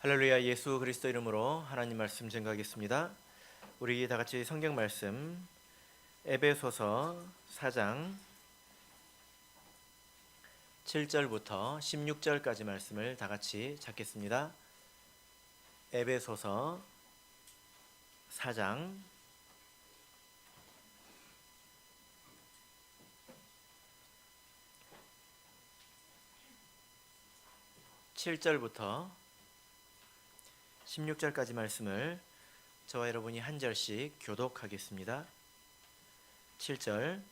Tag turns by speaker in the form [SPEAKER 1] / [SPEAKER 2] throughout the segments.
[SPEAKER 1] 할렐루야. 예수 그리스도 이름으로 하나님 말씀 증거하겠습니다. 우리 다 같이 성경 말씀 에베소서 4장 7절부터 16절까지 말씀을 다 같이 찾겠습니다. 에베소서 4장 7절부터 16절까지 말씀을 저와 여러분이 한 절씩 교독하겠습니다. 7절.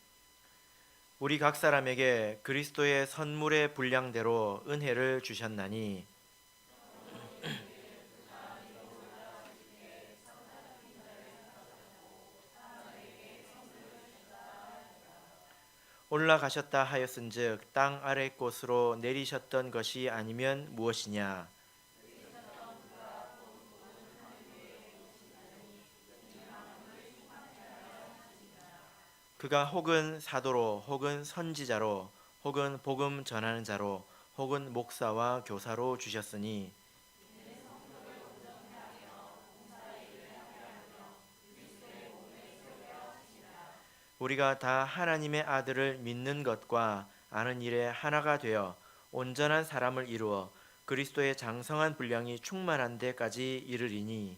[SPEAKER 1] 우리 각 사람에게 그리스도의 선물의 분량대로 은혜를 주셨나니 올라가셨다 하였은즉 땅 아래 곳으로 내리셨던 것이 아니면 무엇이냐. 그가 혹은 사도로 혹은 선지자로 혹은 복음 전하는 자로 혹은 목사와 교사로 주셨으니 우리가 다 하나님의 아들을 믿는 것과 아는 일에 하나가 되어 온전한 사람을 이루어 그리스도의 장성한 분량이 충만한 데까지 이르리니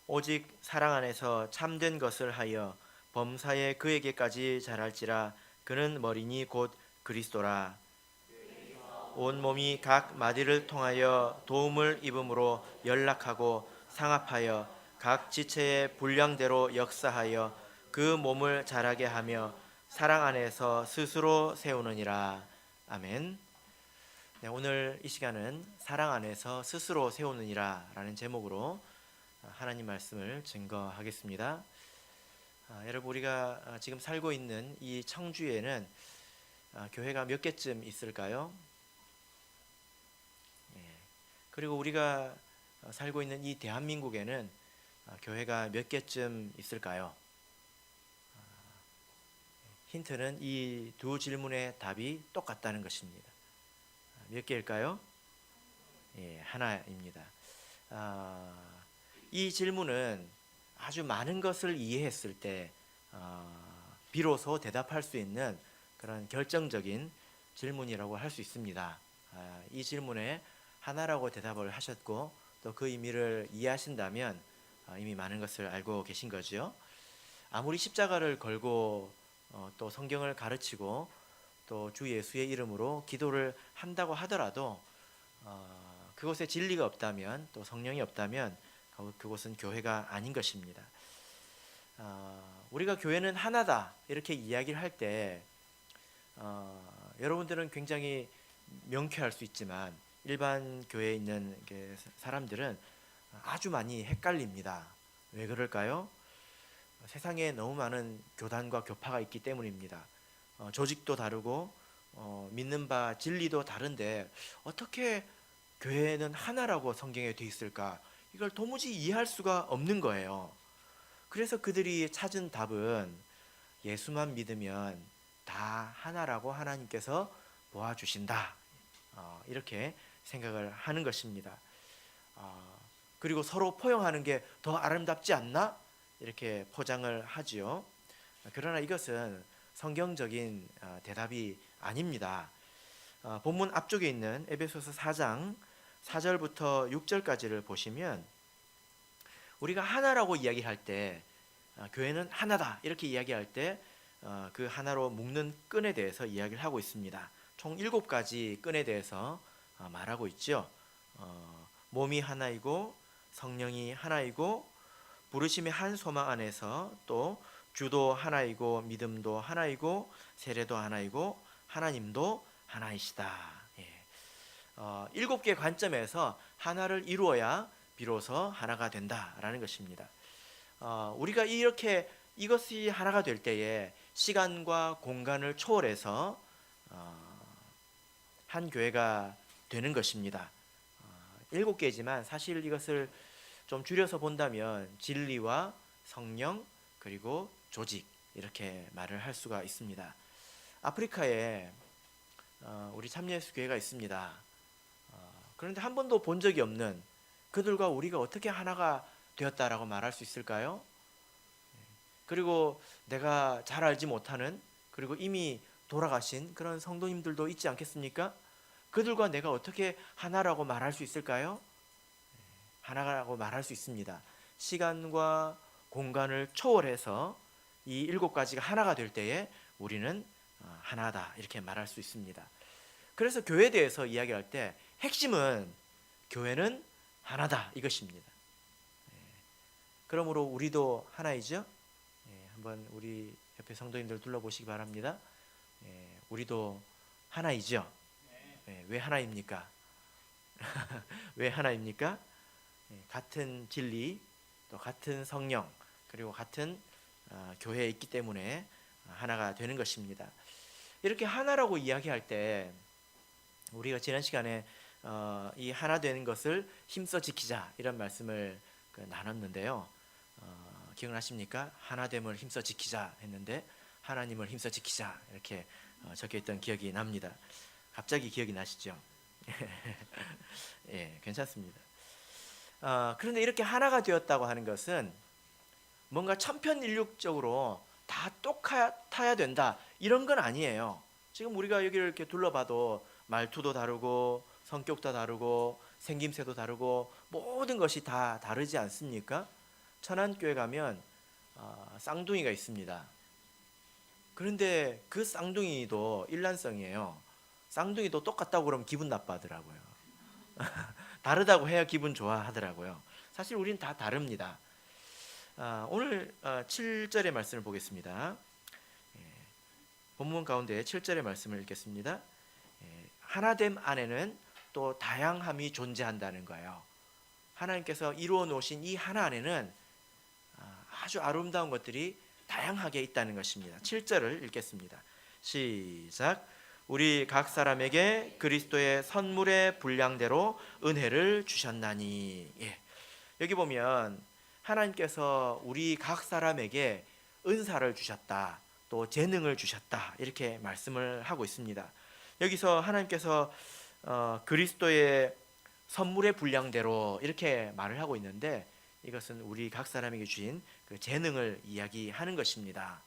[SPEAKER 1] 오직 사랑 안에서 참된 것을 하여 범사에 그에게까지 자랄지라. 그는 머리니 곧 그리스도라. 온 몸이 각 마디를 통하여 도움을 입음으로 연락하고 상합하여 각 지체의 분량대로 역사하여 그 몸을 자라게 하며 사랑 안에서 스스로 세우느니라. 아멘. 네, 오늘 이 시간은 사랑 안에서 스스로 세우느니라 라는 제목으로 하나님 말씀을 증거하겠습니다. 여러분, 우리가 지금 살고 있는 이 청주에는 교회가 몇 개쯤 있을까요? 그리고 우리가 살고 있는 이 대한민국에는 교회가 몇 개쯤 있을까요? 힌트는 이 두 질문의 답이 똑같다는 것입니다. 몇 개일까요? 하나입니다. 이 질문은 아주 많은 것을 이해했을 때 비로소 대답할 수 있는 그런 결정적인 질문이라고 할 수 있습니다. 이 질문에 하나라고 대답을 하셨고 또 그 의미를 이해하신다면 이미 많은 것을 알고 계신 거죠. 아무리 십자가를 걸고 또 성경을 가르치고 또 주 예수의 이름으로 기도를 한다고 하더라도 그곳에 진리가 없다면 또 성령이 없다면 그곳은 교회가 아닌 것입니다. 우리가 교회는 하나다 이렇게 이야기를 할 때 여러분들은 굉장히 명쾌할 수 있지만 일반 교회에 있는 사람들은 아주 많이 헷갈립니다. 왜 그럴까요? 세상에 너무 많은 교단과 교파가 있기 때문입니다. 조직도 다르고 믿는 바 진리도 다른데 어떻게 교회는 하나라고 성경에 돼 있을까? 이걸 도무지 이해할 수가 없는 거예요. 그래서 그들이 찾은 답은 예수만 믿으면 다 하나라고 하나님께서 보아주신다. 이렇게 생각을 하는 것입니다. 그리고 서로 포용하는 게 더 아름답지 않나? 이렇게 포장을 하지요. 그러나 이것은 성경적인 대답이 아닙니다. 본문 앞쪽에 있는 에베소서 4장 4절부터 6절까지를 보시면 우리가 하나라고 이야기할 때 교회는 하나다 이렇게 이야기할 때 그 하나로 묶는 끈에 대해서 이야기를 하고 있습니다. 총 7가지 끈에 대해서 말하고 있죠. 몸이 하나이고 성령이 하나이고 부르심의 한 소망 안에서 또 주도 하나이고 믿음도 하나이고 세례도 하나이고 하나님도 하나이시다. 7개의 관점에서 하나를 이루어야 비로소 하나가 된다라는 것입니다. 우리가 이렇게 이것이 하나가 될 때에 시간과 공간을 초월해서 한 교회가 되는 것입니다. 7개지만 사실 이것을 좀 줄여서 본다면 진리와 성령, 그리고 조직, 이렇게 말을 할 수가 있습니다. 아프리카에 우리 참예수 교회가 있습니다. 그런데 한 번도 본 적이 없는 그들과 우리가 어떻게 하나가 되었다라고 말할 수 있을까요? 그리고 내가 잘 알지 못하는, 그리고 이미 돌아가신 그런 성도님들도 있지 않겠습니까? 그들과 내가 어떻게 하나라고 말할 수 있을까요? 하나라고 말할 수 있습니다. 시간과 공간을 초월해서 이 7가지가 하나가 될 때에 우리는 하나다, 이렇게 말할 수 있습니다. 그래서 교회에 대해서 이야기할 때 핵심은 교회는 하나다, 이것입니다. 그러므로 우리도 하나이죠. 한번 우리 옆에 성도님들 둘러보시기 바랍니다. 우리도 하나이죠. 왜 하나입니까? 왜 하나입니까? 같은 진리, 또 같은 성령, 그리고 같은 교회에 있기 때문에 하나가 되는 것입니다. 이렇게 하나라고 이야기할 때 우리가 지난 시간에 이 하나 되는 것을 힘써 지키자, 이런 말씀을 나눴는데요. 기억나십니까? 하나됨을 힘써 지키자 했는데 하나님을 힘써 지키자, 이렇게 적혀있던 기억이 납니다. 갑자기 기억이 나시죠? 예, 괜찮습니다. 그런데 이렇게 하나가 되었다고 하는 것은 뭔가 천편일률적으로 다 똑같아야 된다, 이런 건 아니에요. 지금 우리가 여기를 이렇게 둘러봐도 말투도 다르고 성격도 다르고 생김새도 다르고 모든 것이 다 다르지 않습니까? 천안교회 가면 쌍둥이가 있습니다. 그런데 그 쌍둥이도 일란성이에요. 쌍둥이도 똑같다고 그러면 기분 나빠하더라고요. 다르다고 해야 기분 좋아하더라고요. 사실 우리는 다 다릅니다. 오늘 7절의 말씀을 보겠습니다. 본문 가운데 7절의 말씀을 읽겠습니다. 하나됨 안에는 또 다양함이 존재한다는 거예요. 하나님께서 이루어 놓으신 이 하나 안에는 아주 아름다운 것들이 다양하게 있다는 것입니다. 7절을 읽겠습니다. 시작. 우리 각 사람에게 그리스도의 선물의 분량대로 은혜를 주셨나니. 여기 보면 하나님께서 우리 각 사람에게 은사를 주셨다, 또 재능을 주셨다, 이렇게 말씀을 하고 있습니다. 여기서 하나님께서 그리스도의 선물의 분량대로 이렇게 말을 하고 있는데, 이것은 우리 각 사람에게 주신 그 재능을 이야기하는 것입니다.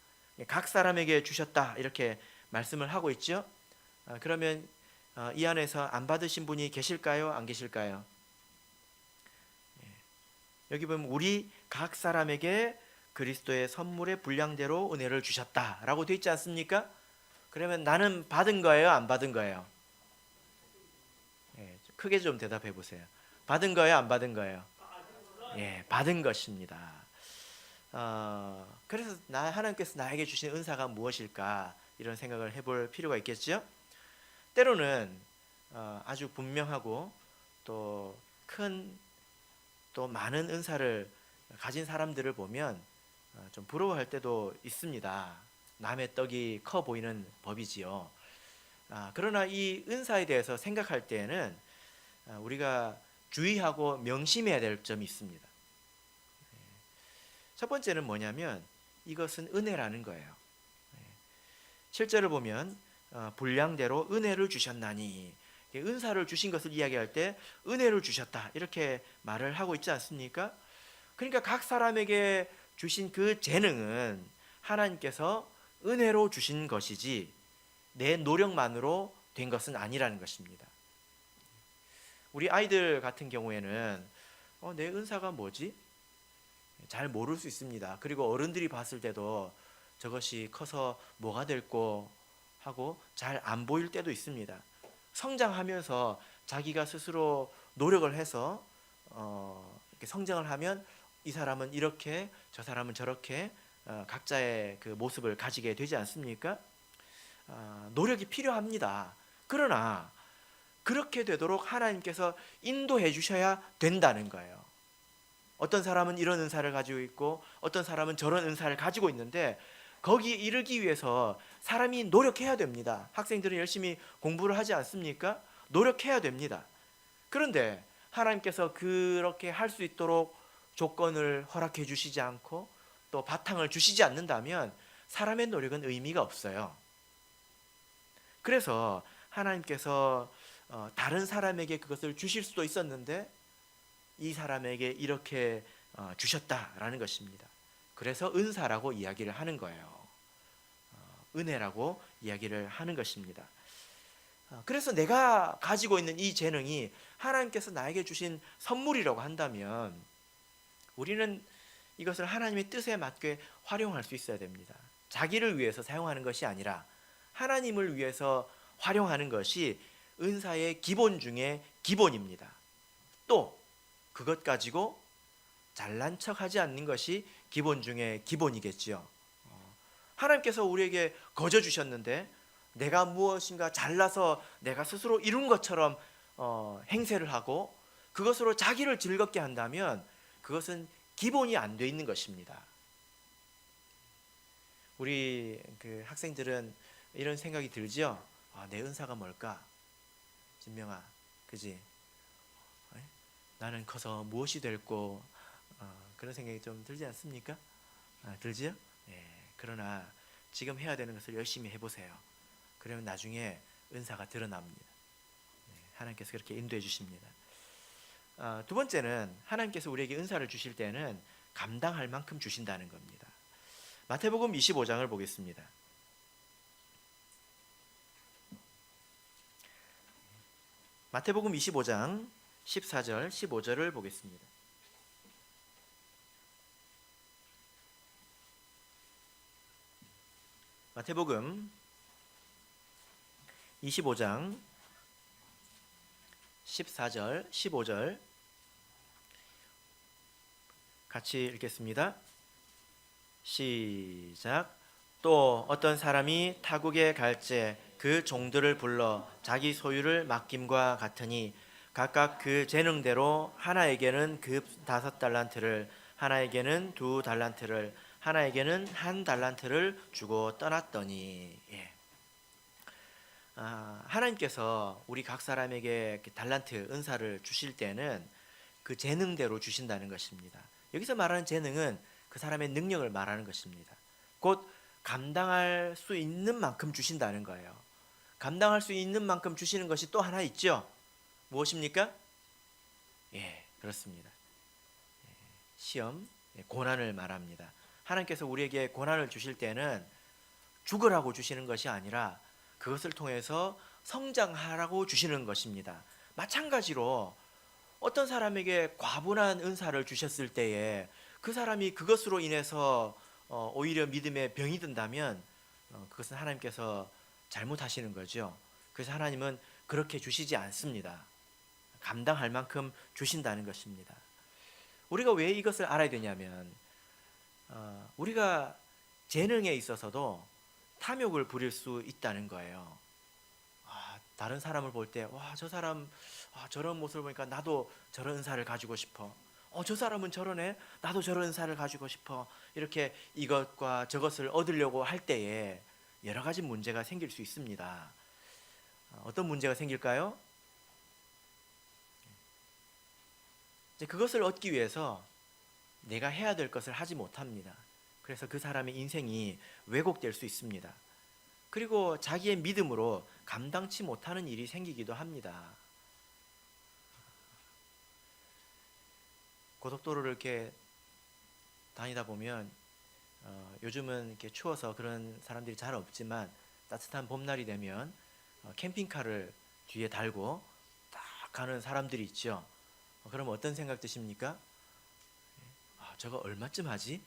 [SPEAKER 1] 각 사람에게 주셨다, 이렇게 말씀을 하고 있죠. 그러면 이 안에서 안 받으신 분이 계실까요? 안 계실까요? 여기 보면 우리 각 사람에게 그리스도의 선물의 분량대로 은혜를 주셨다라고 되어 있지 않습니까? 그러면 나는 받은 거예요? 안 받은 거예요? 크게 좀 대답해 보세요. 받은 거예요? 안 받은 거예요? 받은 것입니다. 그래서 하나님께서 나에게 주신 은사가 무엇일까, 이런 생각을 해볼 필요가 있겠죠. 때로는 아주 분명하고 또 많은 은사를 가진 사람들을 보면 좀 부러워할 때도 있습니다. 남의 떡이 커 보이는 법이지요. 그러나 이 은사에 대해서 생각할 때에는 우리가 주의하고 명심해야 될 점이 있습니다. 첫 번째는 뭐냐면 이것은 은혜라는 거예요. 7절을 보면 분량대로 은혜를 주셨나니, 은사를 주신 것을 이야기할 때 은혜를 주셨다, 이렇게 말을 하고 있지 않습니까? 그러니까 각 사람에게 주신 그 재능은 하나님께서 은혜로 주신 것이지 내 노력만으로 된 것은 아니라는 것입니다. 우리 아이들 같은 경우에는 내 은사가 뭐지? 잘 모를 수 있습니다. 그리고 어른들이 봤을 때도 저것이 커서 뭐가 될고 하고 잘 안 보일 때도 있습니다. 성장하면서 자기가 스스로 노력을 해서 이렇게 성장을 하면 이 사람은 이렇게, 저 사람은 저렇게 각자의 그 모습을 가지게 되지 않습니까? 노력이 필요합니다. 그러나 그렇게 되도록 하나님께서 인도해 주셔야 된다는 거예요. 어떤 사람은 이런 은사를 가지고 있고 어떤 사람은 저런 은사를 가지고 있는데 거기에 이르기 위해서 사람이 노력해야 됩니다. 학생들은 열심히 공부를 하지 않습니까? 노력해야 됩니다. 그런데 하나님께서 그렇게 할 수 있도록 조건을 허락해 주시지 않고 또 바탕을 주시지 않는다면 사람의 노력은 의미가 없어요. 그래서 하나님께서 다른 사람에게 그것을 주실 수도 있었는데 이 사람에게 이렇게 주셨다라는 것입니다. 그래서 은사라고 이야기를 하는 거예요. 은혜라고 이야기를 하는 것입니다. 그래서 내가 가지고 있는 이 재능이 하나님께서 나에게 주신 선물이라고 한다면 우리는 이것을 하나님의 뜻에 맞게 활용할 수 있어야 됩니다. 자기를 위해서 사용하는 것이 아니라 하나님을 위해서 활용하는 것이 은사의 기본 중에 기본입니다. 또 그것 가지고 잘난 척하지 않는 것이 기본 중에 기본이겠지요. 하나님께서 우리에게 거저 주셨는데 내가 무엇인가 잘나서 내가 스스로 이룬 것처럼 행세를 하고 그것으로 자기를 즐겁게 한다면 그것은 기본이 안 돼 있는 것입니다. 우리 그 학생들은 이런 생각이 들죠. 내 은사가 뭘까? 진명아, 그지? 나는 커서 무엇이 될꼬? 그런 생각이 좀 들지 않습니까? 들지요? 예, 그러나 지금 해야 되는 것을 열심히 해보세요. 그러면 나중에 은사가 드러납니다. 하나님께서 그렇게 인도해 주십니다. 두 번째는 하나님께서 우리에게 은사를 주실 때는 감당할 만큼 주신다는 겁니다. 마태복음 25장을 보겠습니다. 마태복음 25장 14절 15절을 보겠습니다. 마태복음 25장 14절 15절 같이 읽겠습니다. 시작. 또 어떤 사람이 타국에 갈새 그 종들을 불러 자기 소유를 맡김과 같으니 각각 그 재능대로 하나에게는 그 5달란트를 하나에게는 2달란트를 하나에게는 1달란트를 주고 떠났더니 하나님께서 우리 각 사람에게 달란트 은사를 주실 때는 그 재능대로 주신다는 것입니다. 여기서 말하는 재능은 그 사람의 능력을 말하는 것입니다. 곧 감당할 수 있는 만큼 주신다는 거예요. 감당할 수 있는 만큼 주시는 것이 또 하나 있죠. 무엇입니까? 그렇습니다. 시험, 고난을 말합니다. 하나님께서 우리에게 고난을 주실 때는 죽으라고 주시는 것이 아니라 그것을 통해서 성장하라고 주시는 것입니다. 마찬가지로 어떤 사람에게 과분한 은사를 주셨을 때에 그 사람이 그것으로 인해서 오히려 믿음에 병이 든다면 그것은 하나님께서 잘못하시는 거죠. 그래서 하나님은 그렇게 주시지 않습니다. 감당할 만큼 주신다는 것입니다. 우리가 왜 이것을 알아야 되냐면 우리가 재능에 있어서도 탐욕을 부릴 수 있다는 거예요. 다른 사람을 볼 때 저 사람 저런 모습을 보니까 나도 저런 은사를 가지고 싶어. 저 사람은 저러네. 나도 저런 은사를 가지고 싶어. 이렇게 이것과 저것을 얻으려고 할 때에 여러 가지 문제가 생길 수 있습니다. 어떤 문제가 생길까요? 이제 그것을 얻기 위해서 내가 해야 될 것을 하지 못합니다. 그래서 그 사람의 인생이 왜곡될 수 있습니다. 그리고 자기의 믿음으로 감당치 못하는 일이 생기기도 합니다. 고속도로를 이렇게 다니다 보면 요즘은 이렇게 추워서 그런 사람들이 잘 없지만 따뜻한 봄날이 되면 캠핑카를 뒤에 달고 딱 가는 사람들이 있죠. 그럼 어떤 생각 드십니까? 저거 얼마쯤 하지?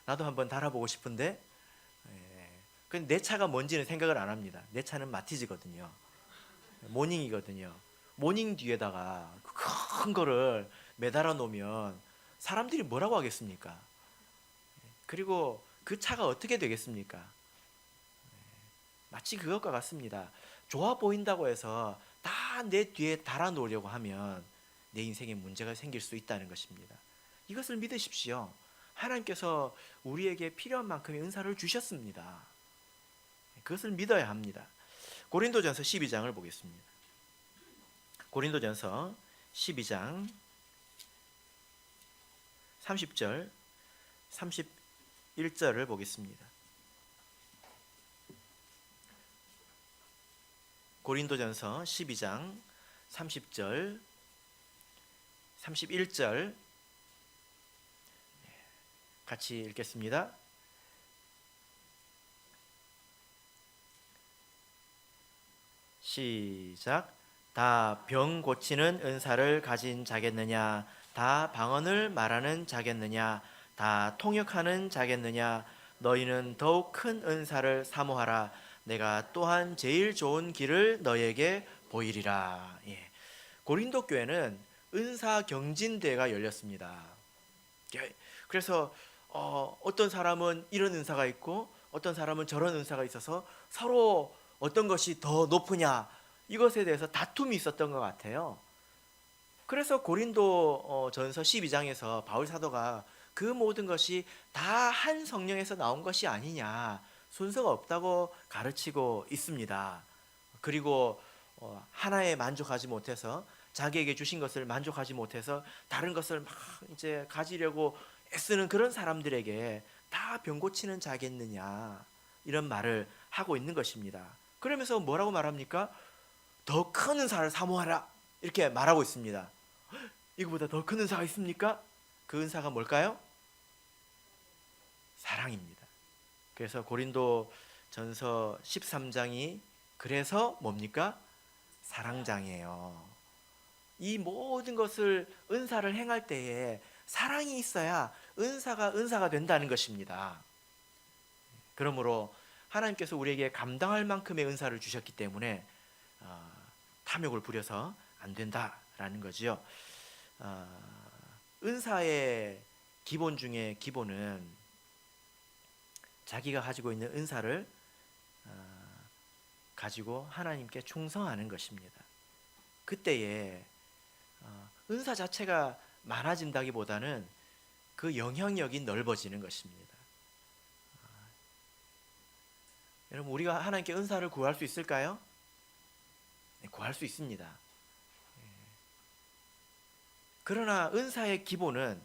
[SPEAKER 1] 나도 한번 달아보고 싶은데 근데 내 차가 뭔지는 생각을 안 합니다. 내 차는 마티즈거든요. 모닝이거든요. 모닝 뒤에다가 큰 거를 매달아 놓으면 사람들이 뭐라고 하겠습니까? 그리고 그 차가 어떻게 되겠습니까? 마치 그것과 같습니다. 좋아 보인다고 해서 다 내 뒤에 달아 놓으려고 하면 내 인생에 문제가 생길 수 있다는 것입니다. 이것을 믿으십시오. 하나님께서 우리에게 필요한 만큼의 은사를 주셨습니다. 그것을 믿어야 합니다. 고린도전서 12장을 보겠습니다. 고린도전서 12장 30절 31절을 보겠습니다. 고린도전서 12장 30절, 31절 같이 읽겠습니다. 시작. 다 병 고치는 은사를 가진 자겠느냐? 다 방언을 말하는 자겠느냐? 다 통역하는 자겠느냐? 너희는 더욱 큰 은사를 사모하라. 내가 또한 제일 좋은 길을 너희에게 보이리라. 예. 고린도 교회는 은사 경진대회가 열렸습니다. 그래서 어떤 사람은 이런 은사가 있고 어떤 사람은 저런 은사가 있어서 서로 어떤 것이 더 높으냐, 이것에 대해서 다툼이 있었던 것 같아요. 그래서 고린도 전서 12장에서 바울 사도가 그 모든 것이 다 한 성령에서 나온 것이 아니냐, 순서가 없다고 가르치고 있습니다. 그리고 하나에 만족하지 못해서, 자기에게 주신 것을 만족하지 못해서 다른 것을 막 이제 가지려고 애쓰는 그런 사람들에게 다 병 고치는 자겠느냐, 이런 말을 하고 있는 것입니다. 그러면서 뭐라고 말합니까? 더 큰 은사를 사모하라, 이렇게 말하고 있습니다. 이거보다 더 큰 은사가 있습니까? 그 은사가 뭘까요? 사랑입니다. 그래서 고린도 전서 13장이 그래서 뭡니까? 사랑장이에요. 이 모든 것을, 은사를 행할 때에 사랑이 있어야 은사가 된다는 것입니다. 그러므로 하나님께서 우리에게 감당할 만큼의 은사를 주셨기 때문에 탐욕을 부려서 안 된다라는 거지요. 은사의 기본 중에 기본은 자기가 가지고 있는 은사를 가지고 하나님께 충성하는 것입니다. 그때에 은사 자체가 많아진다기보다는 그 영향력이 넓어지는 것입니다. 여러분, 우리가 하나님께 은사를 구할 수 있을까요? 네, 구할 수 있습니다. 그러나 은사의 기본은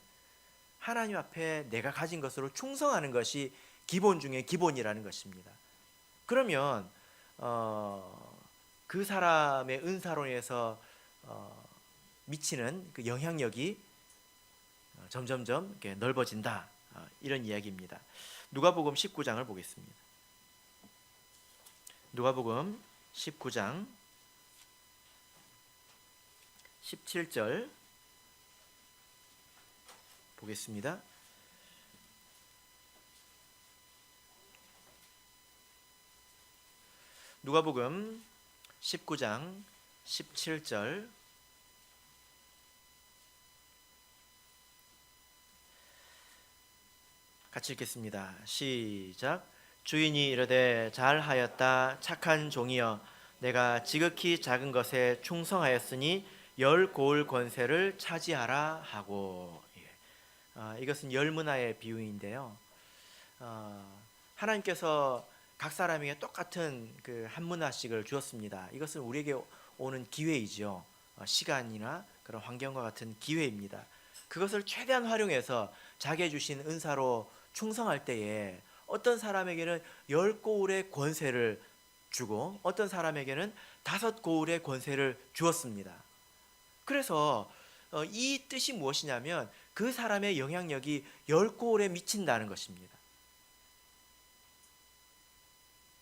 [SPEAKER 1] 하나님 앞에 내가 가진 것으로 충성하는 것이 기본 중에 기본이라는 것입니다. 그러면 그 사람의 은사로 인해서 미치는 그 영향력이 점점점 이렇게 넓어진다, 이런 이야기입니다. 누가복음 19장을 보겠습니다. 누가복음 19장 17절 보겠습니다. 누가복음 19장 17절 같이 읽겠습니다. 시작. 주인이 이르되 잘하였다 착한 종이여, 내가 지극히 작은 것에 충성하였으니 10고을 권세를 차지하라 하고. 이것은 열문화의 비유인데요. 하나님께서 각 사람에게 똑같은 그 한 문화씩을 주었습니다. 이것은 우리에게 오는 기회이죠. 시간이나 그런 환경과 같은 기회입니다. 그것을 최대한 활용해서 자기의 주신 은사로 충성할 때에 어떤 사람에게는 10고을의 권세를 주고 어떤 사람에게는 5고을의 권세를 주었습니다. 그래서 이 뜻이 무엇이냐면 그 사람의 영향력이 10고을에 미친다는 것입니다.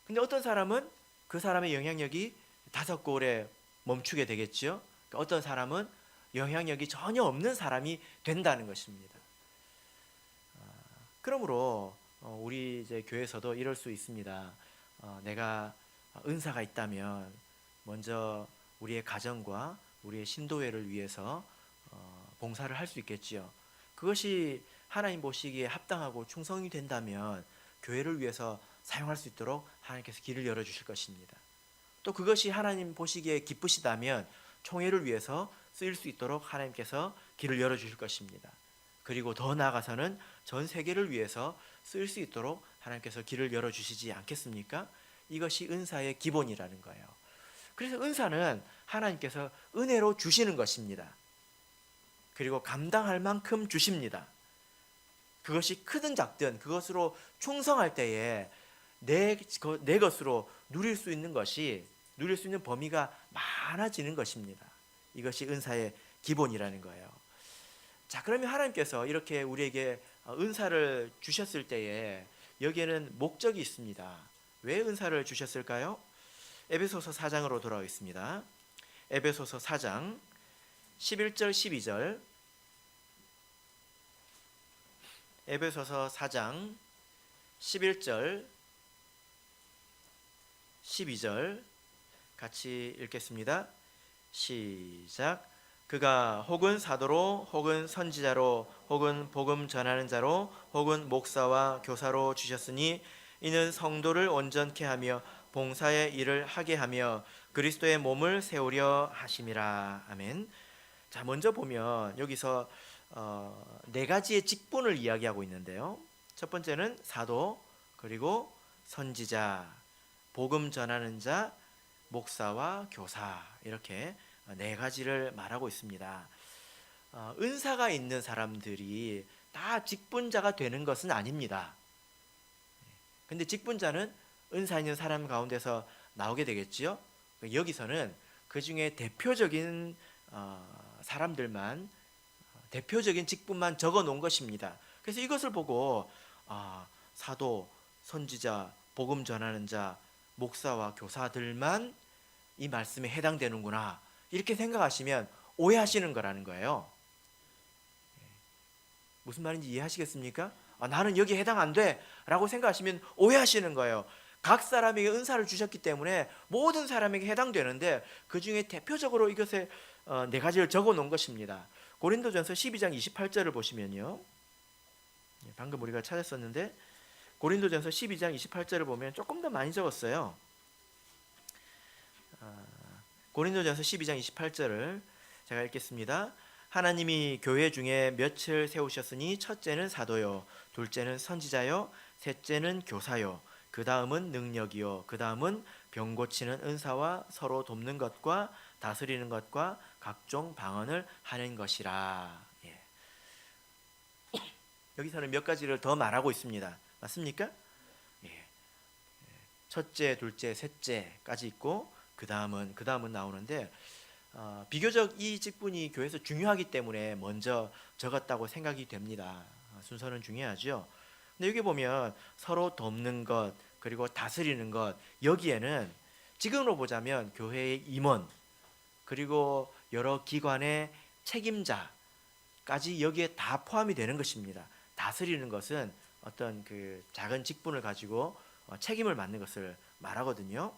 [SPEAKER 1] 근데 어떤 사람은 그 사람의 영향력이 5고을에 멈추게 되겠죠. 어떤 사람은 영향력이 전혀 없는 사람이 된다는 것입니다. 그러므로 우리 이제 교회에서도 이럴 수 있습니다. 내가 은사가 있다면 먼저 우리의 가정과 우리의 신도회를 위해서 봉사를 할 수 있겠지요. 그것이 하나님 보시기에 합당하고 충성이 된다면 교회를 위해서 사용할 수 있도록 하나님께서 길을 열어주실 것입니다. 또 그것이 하나님 보시기에 기쁘시다면 총회를 위해서 쓰일 수 있도록 하나님께서 길을 열어주실 것입니다. 그리고 더 나아가서는 전 세계를 위해서 쓰일 수 있도록 하나님께서 길을 열어주시지 않겠습니까? 이것이 은사의 기본이라는 거예요. 그래서 은사는 하나님께서 은혜로 주시는 것입니다. 그리고 감당할 만큼 주십니다. 그것이 크든 작든 그것으로 충성할 때에 내 것으로 누릴 수 있는 범위가 많아지는 것입니다. 이것이 은사의 기본이라는 거예요. 자, 그러면 하나님께서 이렇게 우리에게 은사를 주셨을 때에 여기에는 목적이 있습니다. 왜 은사를 주셨을까요? 에베소서 4장으로 돌아오겠습니다. 에베소서 4장 11절 12절. 에베소서 4장 11절 12절 같이 읽겠습니다. 시작. 그가 혹은 사도로 혹은 선지자로 혹은 복음 전하는 자로 혹은 목사와 교사로 주셨으니 이는 성도를 온전케 하며 봉사의 일을 하게 하며 그리스도의 몸을 세우려 하심이라. 아멘. 자, 먼저 보면 여기서 네 가지의 직분을 이야기하고 있는데요. 첫 번째는 사도, 그리고 선지자, 복음 전하는 자, 목사와 교사, 이렇게 네 가지를 말하고 있습니다. 은사가 있는 사람들이 다 직분자가 되는 것은 아닙니다. 근데 직분자는 은사 있는 사람 가운데서 나오게 되겠지요. 여기서는 그 중에 대표적인 사람들만, 대표적인 직분만 적어 놓은 것입니다. 그래서 이것을 보고 사도, 선지자, 복음 전하는 자, 목사와 교사들만 이 말씀에 해당되는구나, 이렇게 생각하시면 오해하시는 거라는 거예요. 무슨 말인지 이해하시겠습니까? 나는 여기에 해당 안 돼 라고 생각하시면 오해하시는 거예요. 각 사람에게 은사를 주셨기 때문에 모든 사람에게 해당되는데 그 중에 대표적으로 이것에 네 가지를 적어 놓은 것입니다. 고린도전서 12장 28절을 보시면요, 방금 우리가 찾았었는데 고린도전서 12장 28절을 보면 조금 더 많이 적었어요. 고린도전서 12장 28절을 제가 읽겠습니다. 하나님이 교회 중에 몇을 세우셨으니 첫째는 사도요, 둘째는 선지자요, 셋째는 교사요, 그 다음은 능력이요, 그 다음은 병 고치는 은사와 서로 돕는 것과 다스리는 것과 각종 방언을 하는 것이라. 여기서는 몇 가지를 더 말하고 있습니다. 맞습니까? 첫째, 둘째, 셋째까지 있고 그 다음은 나오는데 비교적 이 직분이 교회에서 중요하기 때문에 먼저 적었다고 생각이 됩니다. 순서는 중요하죠. 근데 여기 보면 서로 돕는 것, 그리고 다스리는 것, 여기에는 지금으로 보자면 교회의 임원, 그리고 여러 기관의 책임자까지 여기에 다 포함이 되는 것입니다. 다스리는 것은 어떤 그 작은 직분을 가지고 책임을 맡는 것을 말하거든요.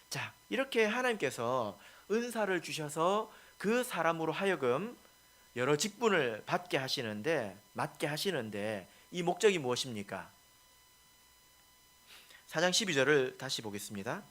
[SPEAKER 1] 자, 이렇게 하나님께서 은사를 주셔서 그 사람으로 하여금 여러 직분을 맡게 하시는데 이 목적이 무엇입니까? 4장 12절을 다시 보겠습니다.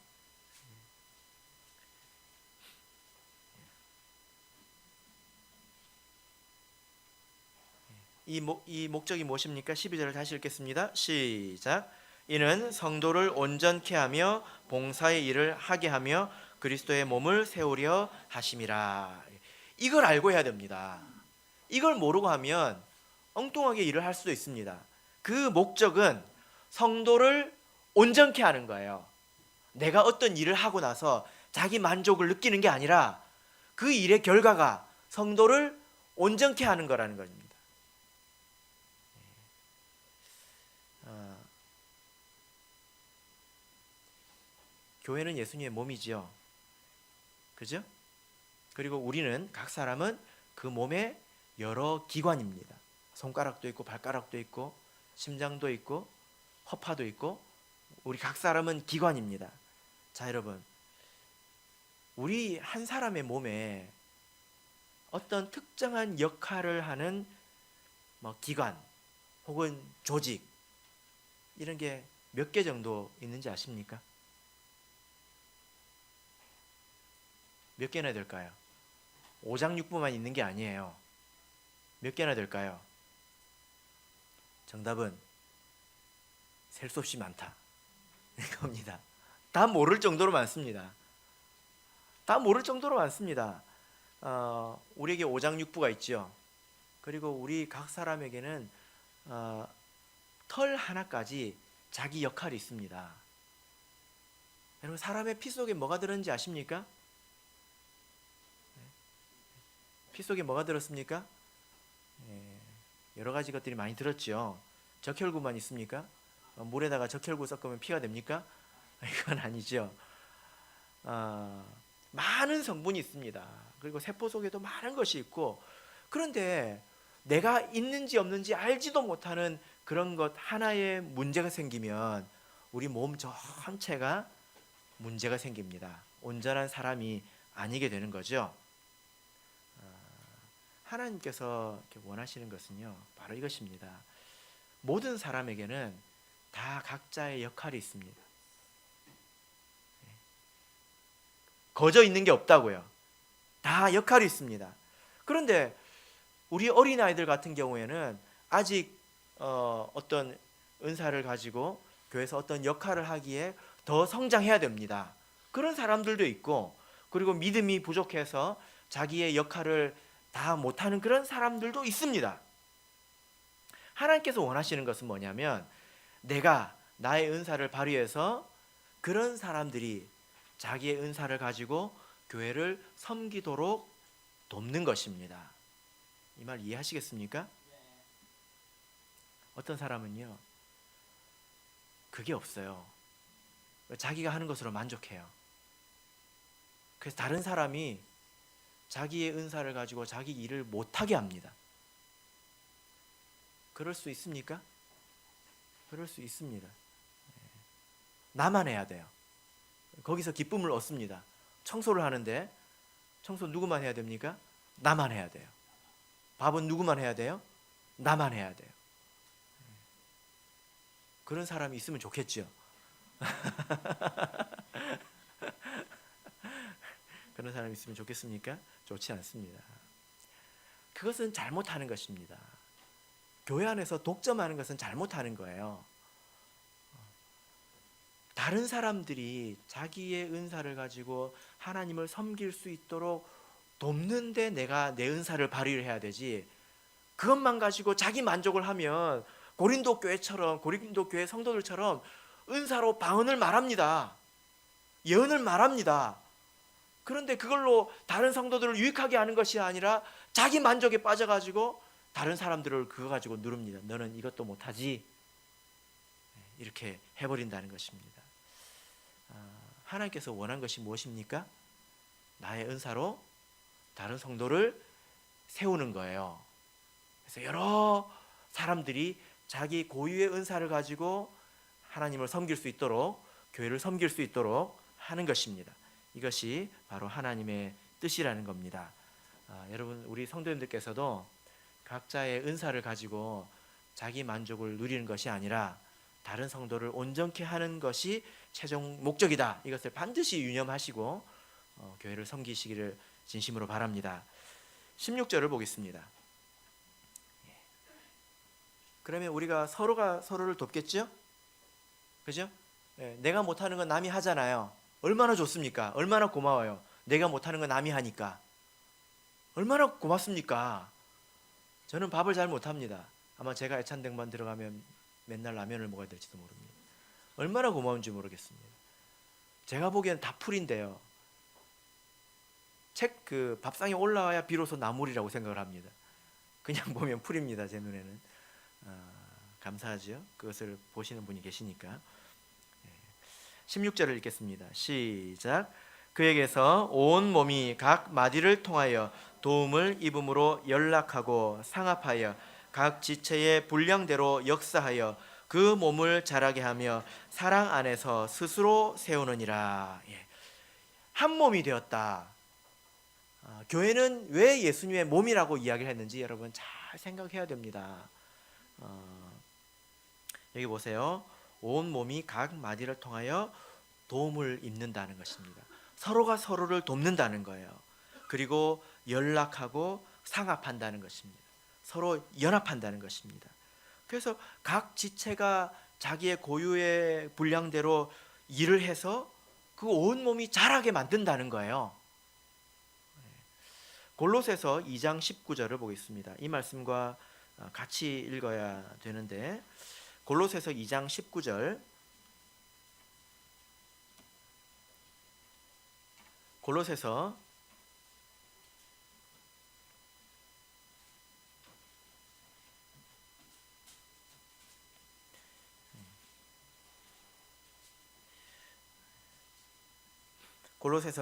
[SPEAKER 1] 이 목적이 무엇입니까? 12절을 다시 읽겠습니다. 시작. 이는 성도를 온전케 하며 봉사의 일을 하게 하며 그리스도의 몸을 세우려 하심이라. 이걸 알고 해야 됩니다. 이걸 모르고 하면 엉뚱하게 일을 할 수도 있습니다. 그 목적은 성도를 온전케 하는 거예요. 내가 어떤 일을 하고 나서 자기 만족을 느끼는 게 아니라 그 일의 결과가 성도를 온전케 하는 거라는 겁니다. 교회는 예수님의 몸이지요. 그죠? 그리고 우리는, 각 사람은 그 몸의 여러 기관입니다. 손가락도 있고 발가락도 있고 심장도 있고 허파도 있고, 우리 각 사람은 기관입니다. 자, 여러분, 우리 한 사람의 몸에 어떤 특정한 역할을 하는 기관 혹은 조직, 이런 게 몇 개 정도 있는지 아십니까? 몇 개나 될까요? 오장육부만 있는 게 아니에요. 몇 개나 될까요? 정답은 셀 수 없이 많다, 이겁니다. 다 모를 정도로 많습니다. 다 모를 정도로 많습니다. 우리에게 오장육부가 있죠. 그리고 우리 각 사람에게는 어, 털 하나까지 자기 역할이 있습니다. 여러분, 사람의 피 속에 뭐가 들었는지 아십니까? 피 속에 뭐가 들었습니까? 여러 가지 것들이 많이 들었죠. 적혈구만 있습니까? 물에다가 적혈구 섞으면 피가 됩니까? 이건 아니죠. 많은 성분이 있습니다. 그리고 세포 속에도 많은 것이 있고, 그런데 내가 있는지 없는지 알지도 못하는 그런 것 하나에 문제가 생기면 우리 몸 전체가 문제가 생깁니다. 온전한 사람이 아니게 되는 거죠. 하나님께서 원하시는 것은요, 바로 이것입니다. 모든 사람에게는 다 각자의 역할이 있습니다. 거저 있는 게 없다고요. 다 역할이 있습니다. 그런데 우리 어린아이들 같은 경우에는 아직 어떤 은사를 가지고 교회에서 어떤 역할을 하기에 더 성장해야 됩니다. 그런 사람들도 있고, 그리고 믿음이 부족해서 자기의 역할을 다 못하는 그런 사람들도 있습니다. 하나님께서 원하시는 것은 뭐냐면, 내가 나의 은사를 발휘해서 그런 사람들이 자기의 은사를 가지고 교회를 섬기도록 돕는 것입니다. 이 말 이해하시겠습니까? 어떤 사람은요, 그게 없어요. 자기가 하는 것으로 만족해요. 그래서 다른 사람이 자기의 은사를 가지고 자기 일을 못하게 합니다. 그럴 수 있습니까? 그럴 수 있습니다. 나만 해야 돼요. 거기서 기쁨을 얻습니다. 청소를 하는데 청소 누구만 해야 됩니까? 나만 해야 돼요. 밥은 누구만 해야 돼요? 나만 해야 돼요. 그런 사람이 있으면 좋겠죠. 그런 사람이 있으면 좋겠습니까? 좋지 않습니다. 그것은 잘못하는 것입니다. 교회 안에서 독점하는 것은 잘못하는 거예요. 다른 사람들이 자기의 은사를 가지고 하나님을 섬길 수 있도록 돕는데 내가 내 은사를 발휘를 해야 되지, 그것만 가지고 자기 만족을 하면 고린도 교회처럼, 고린도 교회 성도들처럼 은사로 방언을 말합니다. 예언을 말합니다. 그런데 그걸로 다른 성도들을 유익하게 하는 것이 아니라 자기 만족에 빠져가지고 다른 사람들을 그거 가지고 누릅니다. 너는 이것도 못하지? 이렇게 해버린다는 것입니다. 하나님께서 원한 것이 무엇입니까? 나의 은사로 다른 성도를 세우는 거예요. 그래서 여러 사람들이 자기 고유의 은사를 가지고 하나님을 섬길 수 있도록, 교회를 섬길 수 있도록 하는 것입니다. 이것이 바로 하나님의 뜻이라는 겁니다. 여러분, 우리 성도님들께서도 각자의 은사를 가지고 자기 만족을 누리는 것이 아니라 다른 성도를 온전케 하는 것이 최종 목적이다. 이것을 반드시 유념하시고 교회를 섬기시기를 진심으로 바랍니다. 16절을 보겠습니다. 그러면 우리가 서로가 서로를 돕겠죠? 그죠? 내가 못하는 건 남이 하잖아요. 얼마나 좋습니까? 얼마나 고마워요. 내가 못하는 건 남이 하니까. 얼마나 고맙습니까? 저는 밥을 잘 못합니다. 아마 제가 애찬댕반 들어가면 맨날 라면을 먹어야 될지도 모릅니다. 얼마나 고마운지 모르겠습니다. 제가 보기엔 다 풀인데요. 책 그 밥상에 올라와야 비로소 나물이라고 생각을 합니다. 그냥 보면 풀입니다. 제 눈에는. 감사하죠. 그것을 보시는 분이 계시니까. 16절을 읽겠습니다. 시작. 그에게서 온 몸이 각 마디를 통하여 도움을 입음으로 연락하고 상합하여 각 지체의 분량대로 역사하여 그 몸을 자라게 하며 사랑 안에서 스스로 세우느니라. 한 몸이 되었다. 교회는 왜 예수님의 몸이라고 이야기를 했는지 여러분 잘 생각해야 됩니다. 여기 보세요. 온 몸이 각 마디를 통하여 도움을 입는다는 것입니다. 서로가 서로를 돕는다는 거예요. 그리고 연락하고 상합한다는 것입니다. 서로 연합한다는 것입니다. 그래서 각 지체가 자기의 고유의 분량대로 일을 해서 그 온 몸이 자라게 만든다는 거예요. 골로새서 2장 19절을 보겠습니다. 이 말씀과 같이 읽어야 되는데 골로새서 2장 19절 골로새서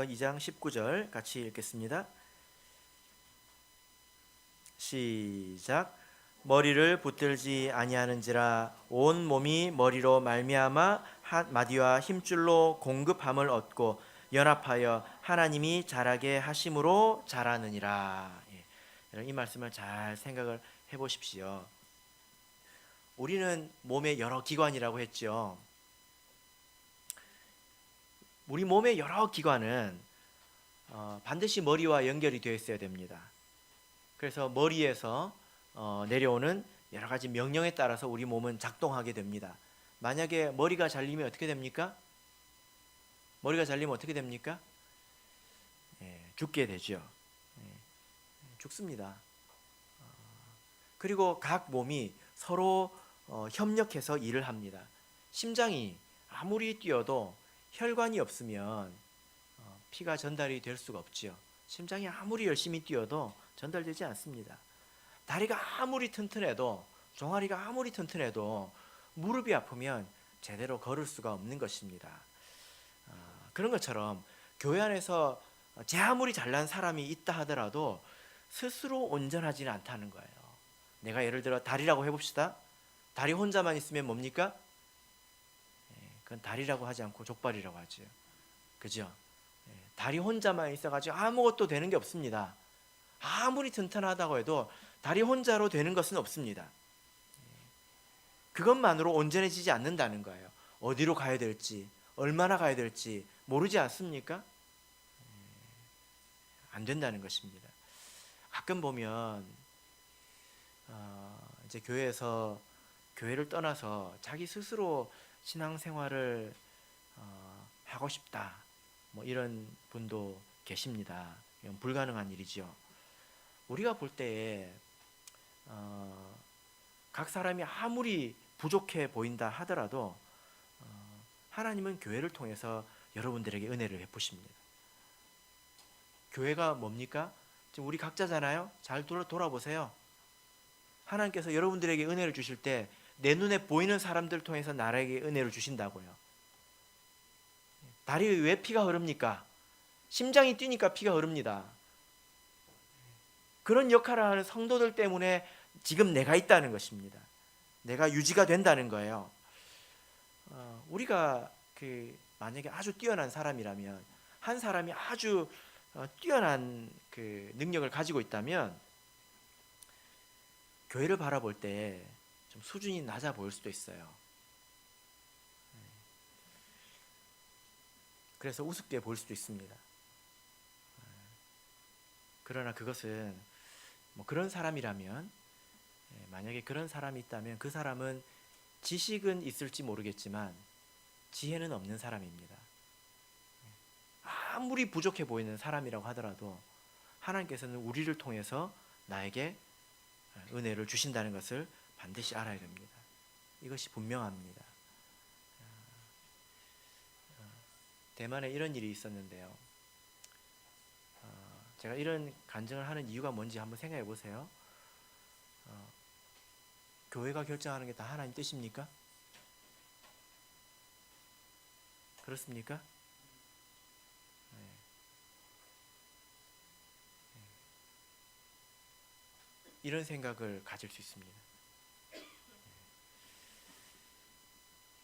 [SPEAKER 1] 2장 19절 같이 읽겠습니다. 시작. 머리를 붙들지 아니하는지라 온 몸이 머리로 말미암아 마디와 힘줄로 공급함을 얻고 연합하여 하나님이 자라게 하심으로 자라느니라. 이 말씀을 잘 생각을 해보십시오. 우리는 몸의 여러 기관이라고 했죠. 우리 몸의 여러 기관은 반드시 머리와 연결이 되어 있어야 됩니다. 그래서 머리에서 내려오는 여러 가지 명령에 따라서 우리 몸은 작동하게 됩니다. 만약에 머리가 잘리면 어떻게 됩니까? 머리가 잘리면 어떻게 됩니까? 죽게 되죠. 죽습니다. 그리고 각 몸이 서로 협력해서 일을 합니다. 심장이 아무리 뛰어도 혈관이 없으면 피가 전달이 될 수가 없지요. 심장이 아무리 열심히 뛰어도 전달되지 않습니다. 다리가 아무리 튼튼해도, 종아리가 아무리 튼튼해도 무릎이 아프면 제대로 걸을 수가 없는 것입니다. 그런 것처럼 교회 안에서 제 아무리 잘난 사람이 있다 하더라도 스스로 온전하지는 않다는 거예요. 내가 예를 들어 다리라고 해봅시다. 다리 혼자만 있으면 뭡니까? 그건 다리라고 하지 않고 족발이라고 하죠. 그죠? 다리 혼자만 있어가지고 아무것도 되는 게 없습니다. 아무리 튼튼하다고 해도 다리 혼자로 되는 것은 없습니다. 그것만으로 온전해지지 않는다는 거예요. 어디로 가야 될지, 얼마나 가야 될지 모르지 않습니까? 안 된다는 것입니다. 가끔 보면 이제 교회에서 교회를 떠나서 자기 스스로 신앙생활을 하고 싶다, 뭐 이런 분도 계십니다. 이건 불가능한 일이죠. 우리가 볼 때에 각 사람이 아무리 부족해 보인다 하더라도 하나님은 교회를 통해서 여러분들에게 은혜를 베푸십니다. 교회가 뭡니까? 지금 우리 각자잖아요. 잘 돌아보세요. 하나님께서 여러분들에게 은혜를 주실 때 내 눈에 보이는 사람들 통해서 나에게 은혜를 주신다고요. 다리에 왜 피가 흐릅니까? 심장이 뛰니까 피가 흐릅니다. 그런 역할을 하는 성도들 때문에 지금 내가 있다는 것입니다. 내가 유지가 된다는 거예요. 우리가 만약에 아주 뛰어난 사람이라면, 한 사람이 아주 뛰어난 능력을 가지고 있다면 교회를 바라볼 때 좀 수준이 낮아 보일 수도 있어요. 그래서 우습게 보일 수도 있습니다. 그러나 그것은 뭐 그런 사람이라면, 만약에 그런 사람이 있다면 그 사람은 지식은 있을지 모르겠지만 지혜는 없는 사람입니다. 아무리 부족해 보이는 사람이라고 하더라도 하나님께서는 우리를 통해서 나에게 은혜를 주신다는 것을 반드시 알아야 됩니다. 이것이 분명합니다. 대만에 이런 일이 있었는데요. 제가 이런 간증을 하는 이유가 뭔지 한번 생각해 보세요. 교회가 결정하는 게 다 하나님 뜻입니까? 그렇습니까? 이런 생각을 가질 수 있습니다.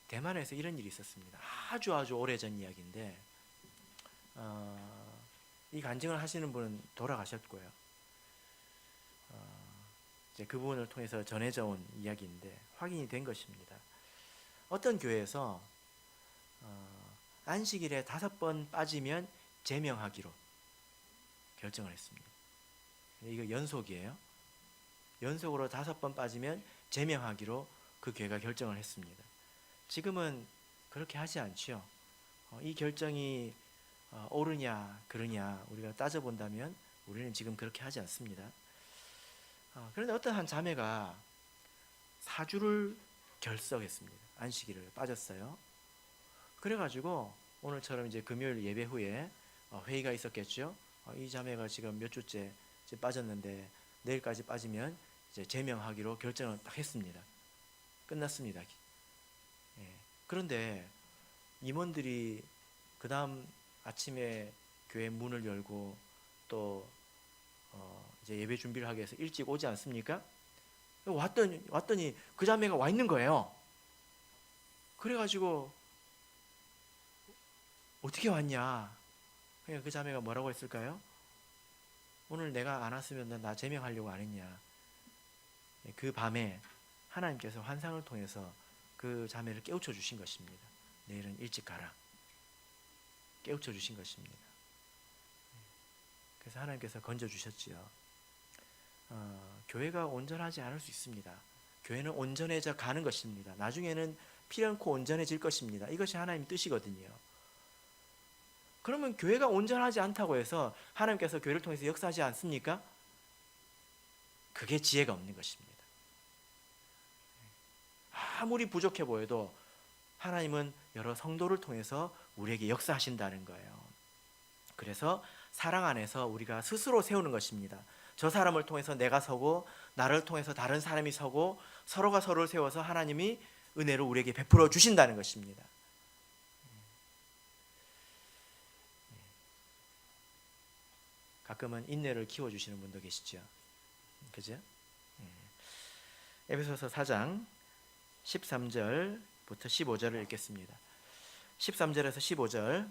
[SPEAKER 1] 대만에서 이런 일이 있었습니다. 아주 오래전 이야기인데 이 간증을 하시는 분은 돌아가셨고요. 이제 그분을 통해서 전해져 온 이야기인데 확인이 된 것입니다. 어떤 교회에서 안식일에 5번 빠지면 제명하기로 결정을 했습니다. 이거 연속이에요. 연속으로 5번 빠지면 제명하기로 그 교회가 결정을 했습니다. 지금은 그렇게 하지 않죠. 이 결정이 옳으냐 그르냐 우리가 따져본다면 우리는 지금 그렇게 하지 않습니다. 그런데 어떤 한 자매가 사주를 결석했습니다. 안식일을 빠졌어요. 그래가지고 오늘처럼 이제 금요일 예배 후에 회의가 있었겠죠. 이 자매가 지금 몇 주째 빠졌는데 내일까지 빠지면 이제 제명하기로 결정을 딱 했습니다. 끝났습니다. 예. 그런데 임원들이 그 다음 아침에 교회 문을 열고 또 이제 예배 준비를 하기 위해서 일찍 오지 않습니까? 왔더니 그 자매가 와 있는 거예요. 그래가지고 어떻게 왔냐? 그러니까 그 자매가 뭐라고 했을까요? 오늘 내가 안 왔으면 나 제명하려고 안 했냐? 그 밤에 하나님께서 환상을 통해서 그 자매를 깨우쳐 주신 것입니다. 내일은 일찍 가라. 깨우쳐 주신 것입니다. 그래서 하나님께서 건져 주셨지요. 교회가 온전하지 않을 수 있습니다. 교회는 온전해져 가는 것입니다. 나중에는 필요 않고 온전해질 것입니다. 이것이 하나님의 뜻이거든요. 그러면 교회가 온전하지 않다고 해서 하나님께서 교회를 통해서 역사하지 않습니까? 그게 지혜가 없는 것입니다. 아무리 부족해 보여도 하나님은 여러 성도를 통해서 우리에게 역사하신다는 거예요. 그래서 사랑 안에서 우리가 스스로 세우는 것입니다. 저 사람을 통해서 내가 서고 나를 통해서 다른 사람이 서고 서로가 서로를 세워서 하나님이 은혜를 우리에게 베풀어 주신다는 것입니다. 가끔은 인내를 키워주시는 분도 계시죠. 그죠? 에베소서 4장 13절부터 15절을 읽겠습니다. 13절에서 15절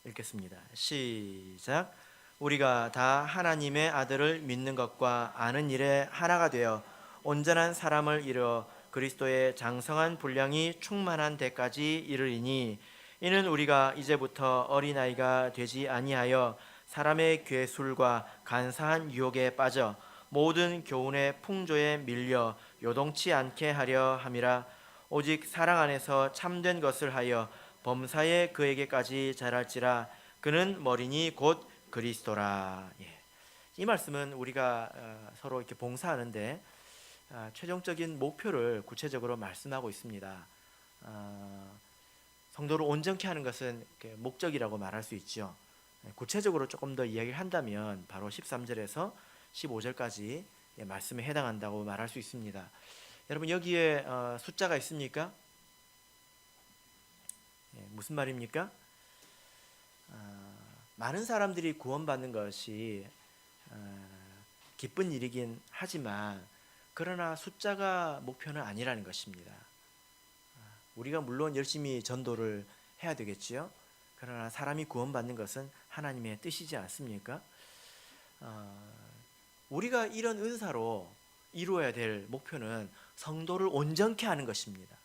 [SPEAKER 1] 읽겠습니다. 시작. 우리가 다 하나님의 아들을 믿는 것과 아는 일에 하나가 되어 온전한 사람을 이루어 그리스도의 장성한 분량이 충만한 데까지 이르리니 이는 우리가 이제부터 어린아이가 되지 아니하여 사람의 괴술과 간사한 유혹에 빠져 모든 교훈의 풍조에 밀려 요동치 않게 하려 함이라. 오직 사랑 안에서 참된 것을 하여 범사에 그에게까지 자랄지라. 그는 머리니 곧 그리스도라. 이 말씀은 우리가 서로 이렇게 봉사하는데 최종적인 목표를 구체적으로 말씀하고 있습니다. 성도를 온전케 하는 것은 목적이라고 말할 수 있죠. 구체적으로 조금 더 이야기를 한다면 바로 13절에서 15절까지 말씀에 해당한다고 말할 수 있습니다. 여러분 여기에 숫자가 있습니까? 무슨 말입니까? 많은 사람들이 구원받는 것이 기쁜 일이긴 하지만 그러나 숫자가 목표는 아니라는 것입니다. 우리가 물론 열심히 전도를 해야 되겠지요. 그러나 사람이 구원받는 것은 하나님의 뜻이지 않습니까? 우리가 이런 은사로 이루어야 될 목표는 성도를 온전케 하는 것입니다.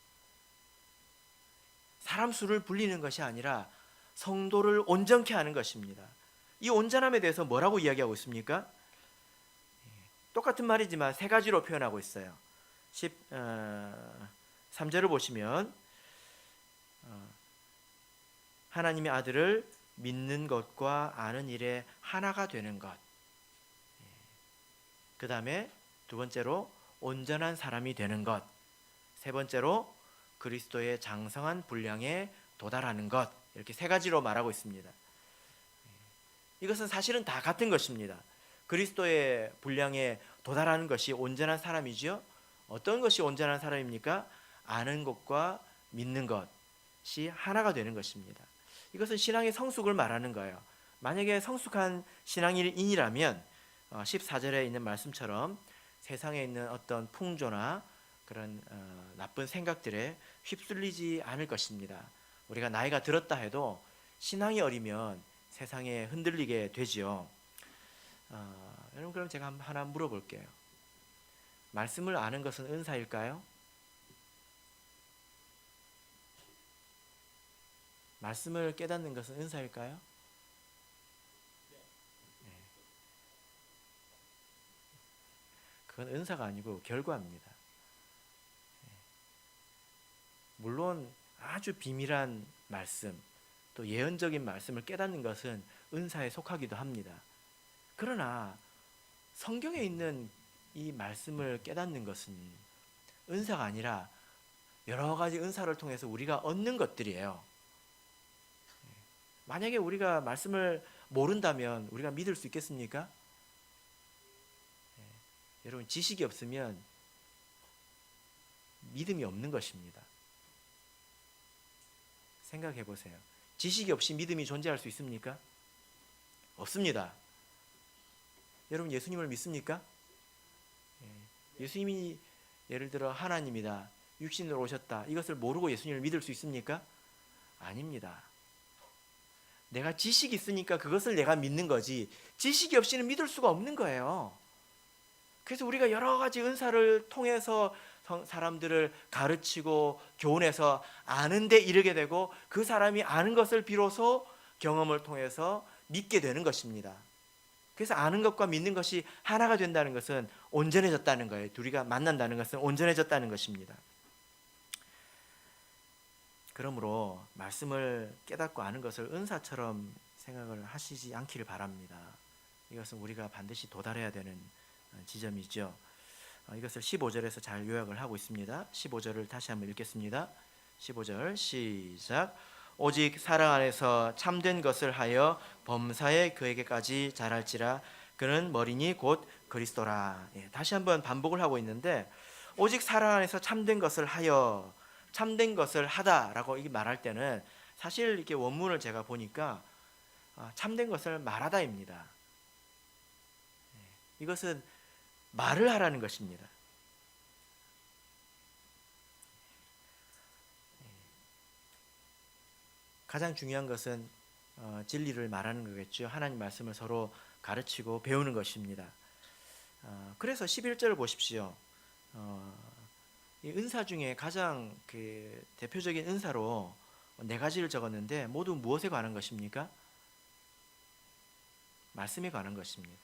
[SPEAKER 1] 사람 수를 불리는 것이 아니라 성도를 온전케 하는 것입니다. 이 온전함에 대해서 뭐라고 이야기하고 있습니까? 똑같은 말이지만 세 가지로 표현하고 있어요. 3절을 보시면 하나님의 아들을 믿는 것과 아는 일에 하나가 되는 것. 그 다음에 두 번째로 온전한 사람이 되는 것. 세 번째로 그리스도의 장성한 분량에 도달하는 것. 이렇게 세 가지로 말하고 있습니다. 이것은 사실은 다 같은 것입니다. 그리스도의 분량에 도달하는 것이 온전한 사람이죠. 어떤 것이 온전한 사람입니까? 아는 것과 믿는 것이 하나가 되는 것입니다. 이것은 신앙의 성숙을 말하는 거예요. 만약에 성숙한 신앙인이라면 14절에 있는 말씀처럼 세상에 있는 어떤 풍조나 그런 나쁜 생각들에 휩쓸리지 않을 것입니다. 우리가 나이가 들었다 해도 신앙이 어리면 세상에 흔들리게 되지요. 여러분 그럼 제가 하나 물어볼게요. 말씀을 아는 것은 은사일까요? 말씀을 깨닫는 것은 은사일까요? 네. 그건 은사가 아니고 결과입니다. 물론 아주 비밀한 말씀, 또 예언적인 말씀을 깨닫는 것은 은사에 속하기도 합니다. 그러나 성경에 있는 이 말씀을 깨닫는 것은 은사가 아니라 여러 가지 은사를 통해서 우리가 얻는 것들이에요. 만약에 우리가 말씀을 모른다면 우리가 믿을 수 있겠습니까? 여러분, 지식이 없으면 믿음이 없는 것입니다. 생각해 보세요. 지식이 없이 믿음이 존재할 수 있습니까? 없습니다. 여러분, 예수님을 믿습니까? 예수님이 예를 들어 하나님이다, 육신으로 오셨다, 이것을 모르고 예수님을 믿을 수 있습니까? 아닙니다. 내가 지식이 있으니까 그것을 내가 믿는 거지, 지식이 없이는 믿을 수가 없는 거예요. 그래서 우리가 여러 가지 은사를 통해서 사람들을 가르치고 교훈해서 아는 데 이르게 되고, 그 사람이 아는 것을 비로소 경험을 통해서 믿게 되는 것입니다. 그래서 아는 것과 믿는 것이 하나가 된다는 것은 온전해졌다는 거예요. 둘이가 만난다는 것은 온전해졌다는 것입니다. 그러므로 말씀을 깨닫고 아는 것을 은사처럼 생각을 하시지 않기를 바랍니다. 이것은 우리가 반드시 도달해야 되는 지점이죠. 이것을 15절에서 잘 요약을 하고 있습니다. 15절을 다시 한번 읽겠습니다. 15절 시작. 오직 사랑 안에서 참된 것을 하여 범사에 그에게까지 자랄지라. 그는 머리니 곧 그리스도라. 다시 한번 반복을 하고 있는데, 오직 사랑 안에서 참된 것을 하여, 참된 것을 하다라고 말할 때는 사실 이렇게 원문을 제가 보니까 참된 것을 말하다입니다. 이것은 말을 하라는 것입니다. 가장 중요한 것은 진리를 말하는 거겠죠. 하나님 말씀을 서로 가르치고 배우는 것입니다. 그래서 11절을 보십시오. 이 은사 중에 가장 대표적인 은사로 4가지를 적었는데 모두 무엇에 관한 것입니까? 말씀에 관한 것입니다.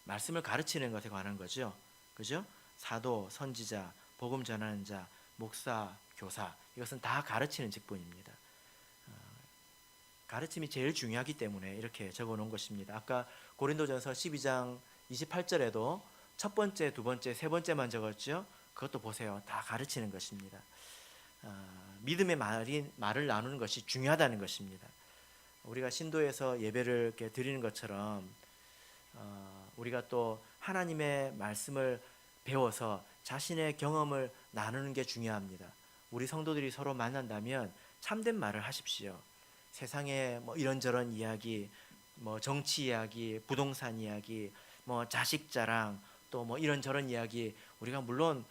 [SPEAKER 1] 말씀을 가르치는 것에 관한 거죠. 그죠? 사도, 선지자, 복음 전하는 자, 목사, 교사, 이것은 다 가르치는 직분입니다. 가르침이 제일 중요하기 때문에 이렇게 적어 놓은 것입니다. 아까 고린도전서 12장 28절에도 첫 번째, 두 번째, 세 번째만 적었죠. 그것도 보세요. 다 가르치는 것입니다. 믿음의 말을 나누는 것이 중요하다는 것입니다. 우리가 신도에서 예배를 이렇게 드리는 것처럼 우리가 또 하나님의 말씀을 배워서 자신의 경험을 나누는 게 중요합니다. 우리 성도들이 서로 만난다면 참된 말을 하십시오. 세상에 뭐 이런저런 이야기, 뭐 정치 이야기, 부동산 이야기, 뭐 자식 자랑, 또 뭐 이런저런 이야기, 우리가 물론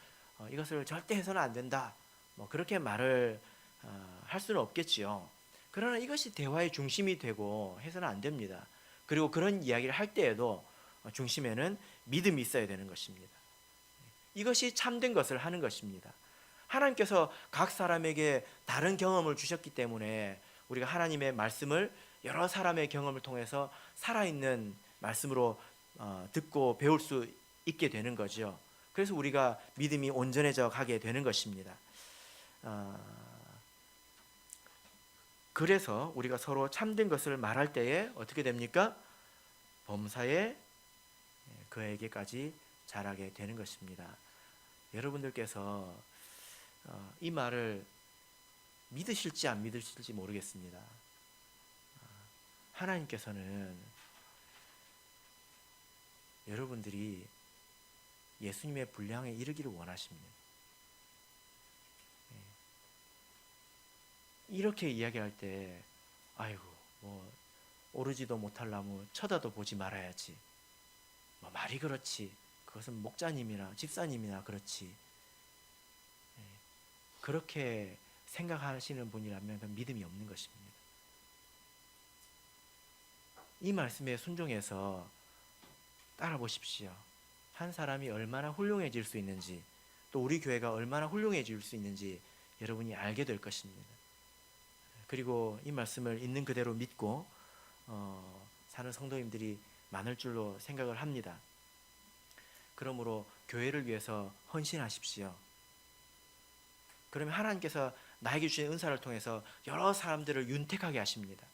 [SPEAKER 1] 이것을 절대 해서는 안 된다, 뭐 그렇게 말을 할 수는 없겠지요. 그러나 이것이 대화의 중심이 되고 해서는 안 됩니다. 그리고 그런 이야기를 할 때에도 중심에는 믿음이 있어야 되는 것입니다. 이것이 참된 것을 하는 것입니다. 하나님께서 각 사람에게 다른 경험을 주셨기 때문에 우리가 하나님의 말씀을 여러 사람의 경험을 통해서 살아있는 말씀으로 듣고 배울 수 있게 되는 거죠. 그래서 우리가 믿음이 온전해져 가게 되는 것입니다. 그래서 우리가 서로 참된 것을 말할 때에 어떻게 됩니까? 범사에 그에게까지 자라게 되는 것입니다. 여러분들께서 이 말을 믿으실지 안 믿으실지 모르겠습니다. 하나님께서는 여러분들이 예수님의 분량에 이르기를 원하십니다. 이렇게 이야기할 때, 아이고, 뭐 오르지도 못할 나무 쳐다도 보지 말아야지, 뭐 말이 그렇지, 그것은 목자님이나 집사님이나 그렇지, 그렇게 생각하시는 분이라면 그건 믿음이 없는 것입니다. 이 말씀에 순종해서 따라 보십시오. 한 사람이 얼마나 훌륭해질 수 있는지, 또 우리 교회가 얼마나 훌륭해질 수 있는지 여러분이 알게 될 것입니다. 그리고 이 말씀을 있는 그대로 믿고 사는 성도님들이 많을 줄로 생각을 합니다. 그러므로 교회를 위해서 헌신하십시오. 그러면 하나님께서 나에게 주신 은사를 통해서 여러 사람들을 윤택하게 하십니다.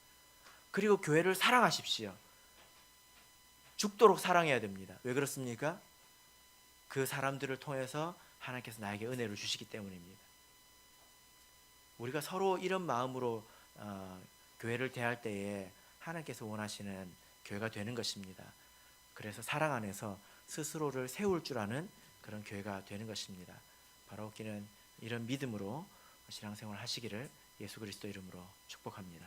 [SPEAKER 1] 그리고 교회를 사랑하십시오. 죽도록 사랑해야 됩니다. 왜 그렇습니까? 그 사람들을 통해서 하나님께서 나에게 은혜를 주시기 때문입니다. 우리가 서로 이런 마음으로 교회를 대할 때에 하나님께서 원하시는 교회가 되는 것입니다. 그래서 사랑 안에서 스스로를 세울 줄 아는 그런 교회가 되는 것입니다. 바로 기는 이런 믿음으로 신앙생활 하시기를 예수 그리스도 이름으로 축복합니다.